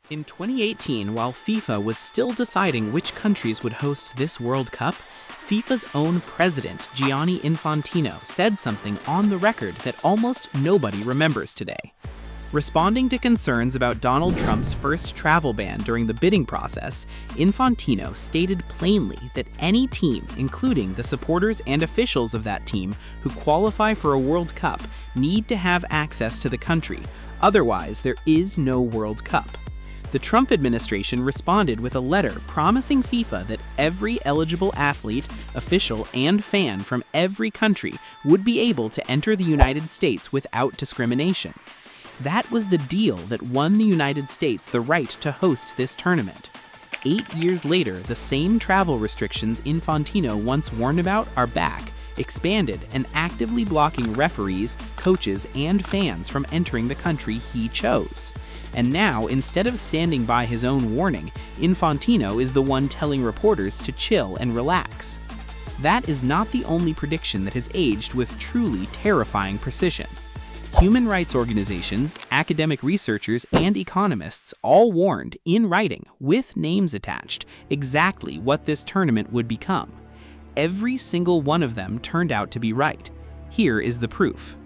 In 2018, while FIFA was still deciding which countries would host this World Cup, FIFA's own president, Gianni Infantino, said something on the record that almost nobody remembers today. Responding to concerns about Donald Trump's first travel ban during the bidding process, Infantino stated plainly that any team, including the supporters and officials of that team who qualify for a World Cup, need to have access to the country. Otherwise, there is no World Cup. The Trump administration responded with a letter promising FIFA that every eligible athlete, official, and fan from every country would be able to enter the United States without discrimination. That was the deal that won the United States the right to host this tournament. 8 years later, the same travel restrictions Infantino once warned about are back, expanded, and actively blocking referees, coaches, and fans from entering the country he chose. And now, instead of standing by his own warning, Infantino is the one telling reporters to chill and relax. That is not the only prediction that has aged with truly terrifying precision. Human rights organizations, academic researchers, and economists all warned, in writing, with names attached, exactly what this tournament would become. Every single one of them turned out to be right. Here is the proof.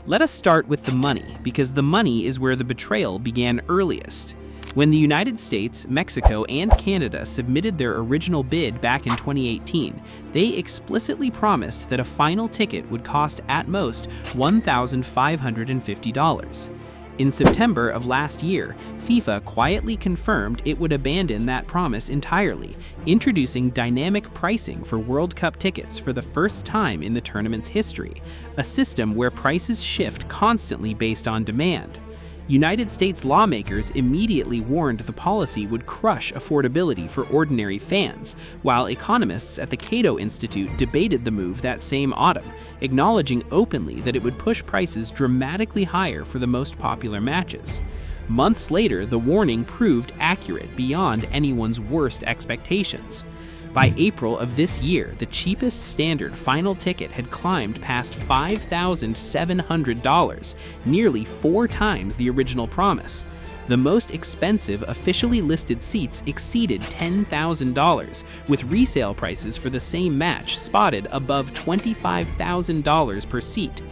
Let us start with the money, because the money is where the betrayal began earliest. When the United States, Mexico, and Canada submitted their original bid back in 2018, they explicitly promised that a final ticket would cost at most $1,550. In September of last year, FIFA quietly confirmed it would abandon that promise entirely, introducing dynamic pricing for World Cup tickets for the first time in the tournament's history, a system where prices shift constantly based on demand. United States lawmakers immediately warned the policy would crush affordability for ordinary fans, while economists at the Cato Institute debated the move that same autumn, acknowledging openly that it would push prices dramatically higher for the most popular matches. Months later, the warning proved accurate beyond anyone's worst expectations. By April of this year, the cheapest standard final ticket had climbed past $5,700, nearly 4 times the original promise. The most expensive officially listed seats exceeded $10,000, with resale prices for the same match spotted above $25,000 per seat.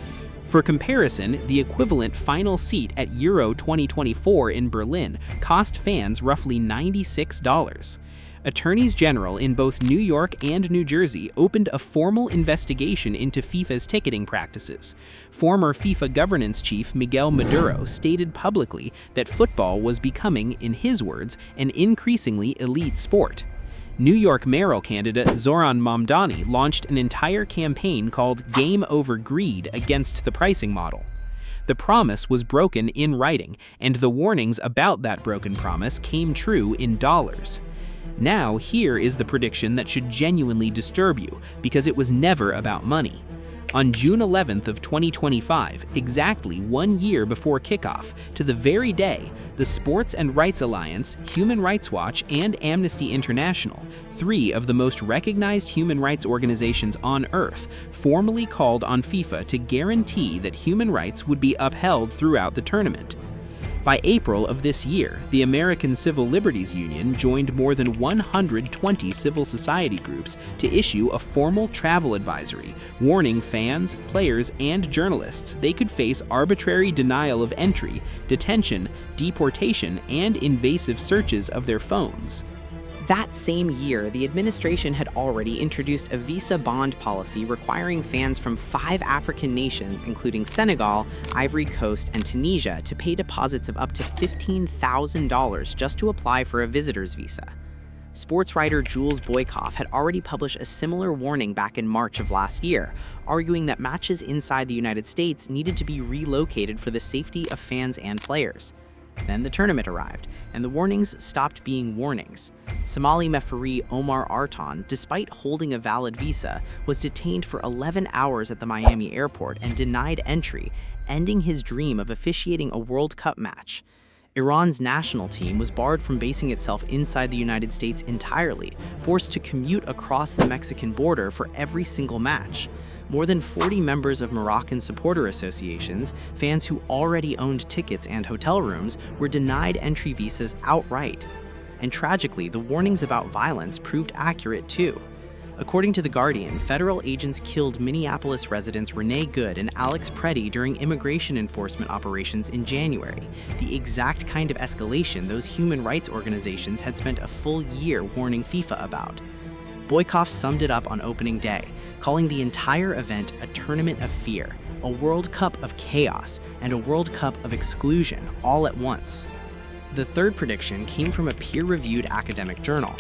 For comparison, the equivalent final seat at Euro 2024 in Berlin cost fans roughly $96. Attorneys general in both New York and New Jersey opened a formal investigation into FIFA's ticketing practices. Former FIFA governance chief Miguel Maduro stated publicly that football was becoming, in his words, an increasingly elite sport. New York mayoral candidate Zoran Mamdani launched an entire campaign called Game Over Greed against the pricing model. The promise was broken in writing, and the warnings about that broken promise came true in dollars. Now, here is the prediction that should genuinely disturb you, because it was never about money. On June 11th of 2025, exactly 1 year before kickoff, to the very day, the Sports and Rights Alliance, Human Rights Watch, and Amnesty International, 3 of the most recognized human rights organizations on Earth, formally called on FIFA to guarantee that human rights would be upheld throughout the tournament. By April of this year, the American Civil Liberties Union joined more than 120 civil society groups to issue a formal travel advisory, warning fans, players, and journalists they could face arbitrary denial of entry, detention, deportation, and invasive searches of their phones. That same year, the administration had already introduced a visa bond policy requiring fans from 5 African nations, including Senegal, Ivory Coast, and Tunisia, to pay deposits of up to $15,000 just to apply for a visitor's visa. Sports writer Jules Boykoff had already published a similar warning back in March of last year, arguing that matches inside the United States needed to be relocated for the safety of fans and players. Then the tournament arrived, and the warnings stopped being warnings. Somali referee Omar Artan, despite holding a valid visa, was detained for 11 hours at the Miami airport and denied entry, ending his dream of officiating a World Cup match. Iran's national team was barred from basing itself inside the United States entirely, forced to commute across the Mexican border for every single match. More than 40 members of Moroccan supporter associations, fans who already owned tickets and hotel rooms, were denied entry visas outright. And tragically, the warnings about violence proved accurate too. According to The Guardian, federal agents killed Minneapolis residents Renee Good and Alex Preddy during immigration enforcement operations in January, the exact kind of escalation those human rights organizations had spent a full year warning FIFA about. Boykoff summed it up on opening day, calling the entire event a tournament of fear, a World Cup of chaos, and a World Cup of exclusion all at once. The third prediction came from a peer-reviewed academic journal.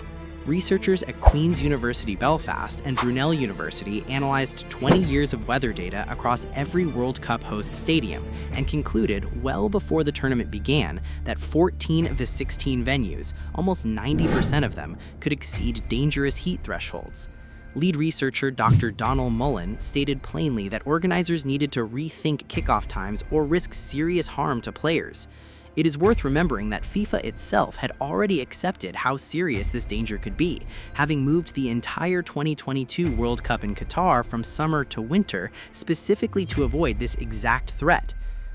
Researchers at Queen's University Belfast and Brunel University analyzed 20 years of weather data across every World Cup host stadium and concluded well before the tournament began that 14 of the 16 venues, almost 90% of them, could exceed dangerous heat thresholds. Lead researcher Dr. Donald Mullen stated plainly that organizers needed to rethink kickoff times or risk serious harm to players. It is worth remembering that FIFA itself had already accepted how serious this danger could be, having moved the entire 2022 World Cup in Qatar from summer to winter specifically to avoid this exact threat.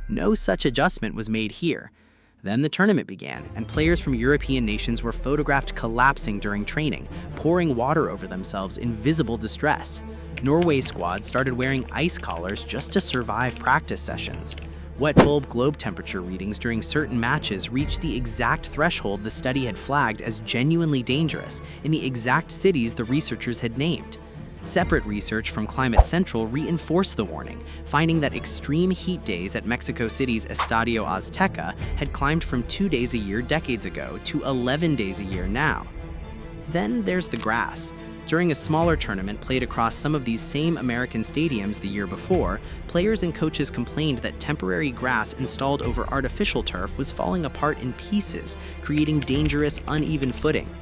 No such adjustment was made here. Then the tournament began, and players from European nations were photographed collapsing during training, pouring water over themselves in visible distress. Norway's squad started wearing ice collars just to survive practice sessions. Wet bulb globe temperature readings during certain matches reached the exact threshold the study had flagged as genuinely dangerous in the exact cities the researchers had named. Separate research from Climate Central reinforced the warning, finding that extreme heat days at Mexico City's Estadio Azteca had climbed from 2 days a year decades ago to 11 days a year now. Then there's the grass. During a smaller tournament played across some of these same American stadiums the year before, players and coaches complained that temporary grass installed over artificial turf was falling apart in pieces, creating dangerous, uneven footing.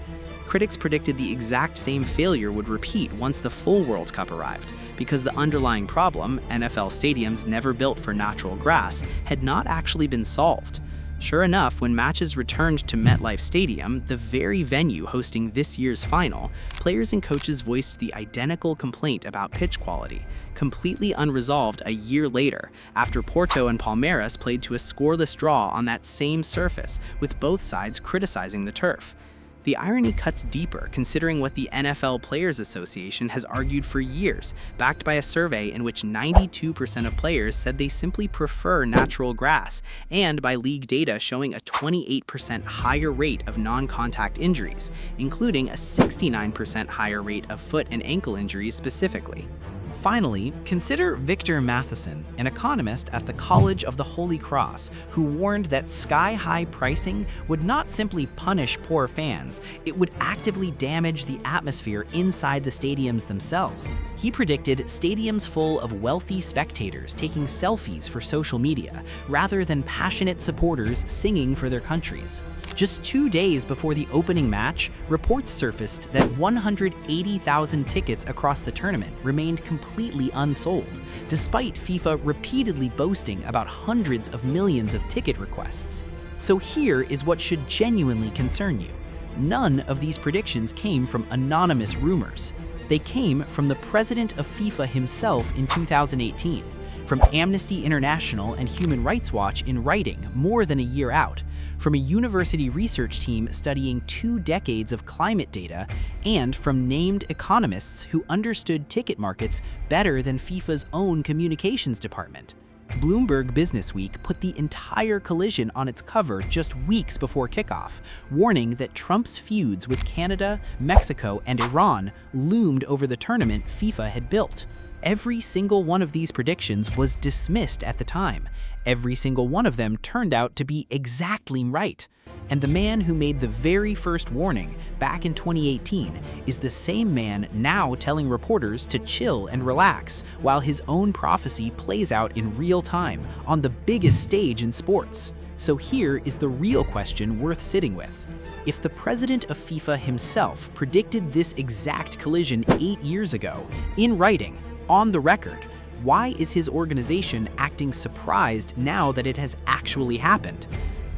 Critics predicted the exact same failure would repeat once the full World Cup arrived, because the underlying problem, NFL stadiums never built for natural grass, had not actually been solved. Sure enough, when matches returned to MetLife Stadium, the very venue hosting this year's final, players and coaches voiced the identical complaint about pitch quality, completely unresolved a year later, after Porto and Palmeiras played to a scoreless draw on that same surface, with both sides criticizing the turf. The irony cuts deeper considering what the NFL Players Association has argued for years, backed by a survey in which 92% of players said they simply prefer natural grass, and by league data showing a 28% higher rate of non-contact injuries, including a 69% higher rate of foot and ankle injuries specifically. Finally, consider Victor Matheson, an economist at the College of the Holy Cross, who warned that sky-high pricing would not simply punish poor fans, it would actively damage the atmosphere inside the stadiums themselves. He predicted stadiums full of wealthy spectators taking selfies for social media, rather than passionate supporters singing for their countries. Just 2 days before the opening match, reports surfaced that 180,000 tickets across the tournament remained completely unsold, despite FIFA repeatedly boasting about hundreds of millions of ticket requests. So here is what should genuinely concern you. None of these predictions came from anonymous rumors. They came from the president of FIFA himself in 2018, from Amnesty International and Human Rights Watch in writing more than a year out, from a university research team studying 2 decades of climate data, and from named economists who understood ticket markets better than FIFA's own communications department. Bloomberg Businessweek put the entire collision on its cover just weeks before kickoff, warning that Trump's feuds with Canada, Mexico, and Iran loomed over the tournament FIFA had built. Every single one of these predictions was dismissed at the time. Every single one of them turned out to be exactly right. And the man who made the very first warning back in 2018 is the same man now telling reporters to chill and relax while his own prophecy plays out in real time on the biggest stage in sports. So here is the real question worth sitting with. If the president of FIFA himself predicted this exact collision 8 years ago, in writing, on the record, why is his organization acting surprised now that it has actually happened?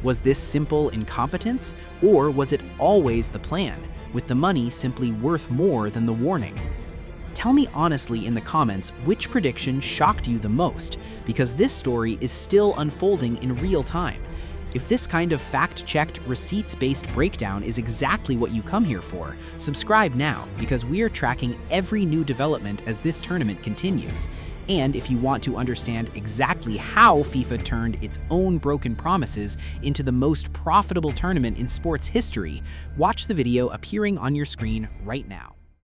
Was this simple incompetence, or was it always the plan, with the money simply worth more than the warning? Tell me honestly in the comments which prediction shocked you the most, because this story is still unfolding in real time. If this kind of fact-checked, receipts-based breakdown is exactly what you come here for, subscribe now, because we are tracking every new development as this tournament continues. And if you want to understand exactly how FIFA turned its own broken promises into the most profitable tournament in sports history, watch the video appearing on your screen right now.